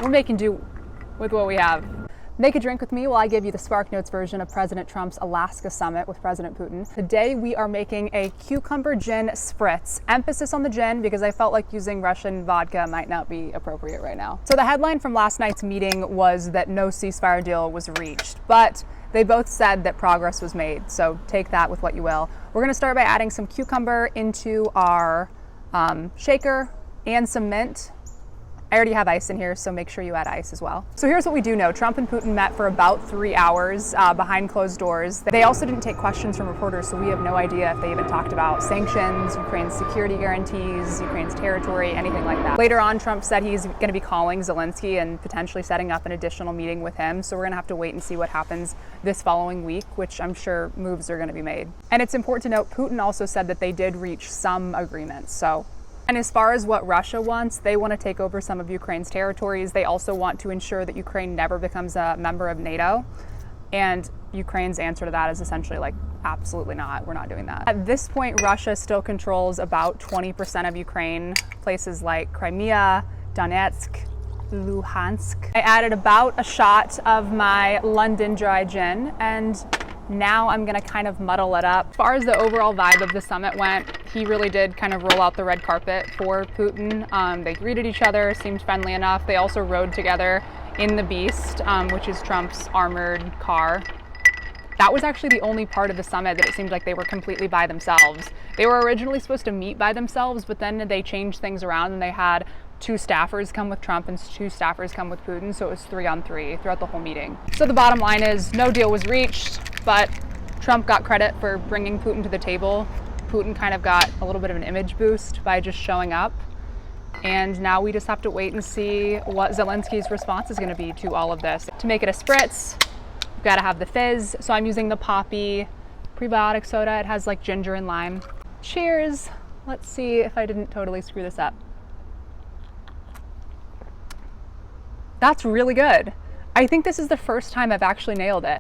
We're making do with what we have. Make a drink with me while I give you the Spark Notes version of President Trump's Alaska summit with President Putin. Today we are making a cucumber gin spritz. Emphasis on the gin because I felt like using Russian vodka might not be appropriate right now. So the headline from last night's meeting was that no ceasefire deal was reached, but they both said that progress was made, so take that with what you will. We're gonna start by adding some cucumber into our shaker and some mint. I already have ice in here, so make sure you add ice as well. So here's what we do know. Trump and Putin met for about 3 hours behind closed doors. They also didn't take questions from reporters, so we have no idea if they even talked about sanctions, Ukraine's security guarantees, Ukraine's territory, anything like that. Later on, Trump said he's gonna be calling Zelensky and potentially setting up an additional meeting with him, so we're gonna have to wait and see what happens this following week, which I'm sure moves are gonna be made. And it's important to note, Putin also said that they did reach some agreements, And as far as what Russia wants, they want to take over some of Ukraine's territories. They also want to ensure that Ukraine never becomes a member of NATO. And Ukraine's answer to that is essentially like, absolutely not, we're not doing that. At this point, Russia still controls about 20% of Ukraine, places like Crimea, Donetsk, Luhansk. I added about a shot of my London dry gin, and now I'm gonna kind of muddle it up. As far as the overall vibe of the summit went, he really did kind of roll out the red carpet for Putin. They greeted each other, seemed friendly enough. They also rode together in the Beast, which is Trump's armored car. That was actually the only part of the summit that it seemed like they were completely by themselves. They were originally supposed to meet by themselves, but then they changed things around and they had 2 staffers come with Trump and 2 staffers come with Putin, so it was 3 on 3 throughout the whole meeting. So the bottom line is no deal was reached, but Trump got credit for bringing Putin to the table. Putin kind of got a little bit of an image boost by just showing up. And now we just have to wait and see what Zelensky's response is going to be to all of this. To make it a spritz, you've got to have the fizz. So I'm using the Poppi prebiotic soda. It has like ginger and lime. Cheers. Let's see if I didn't totally screw this up. That's really good. I think this is the first time I've actually nailed it.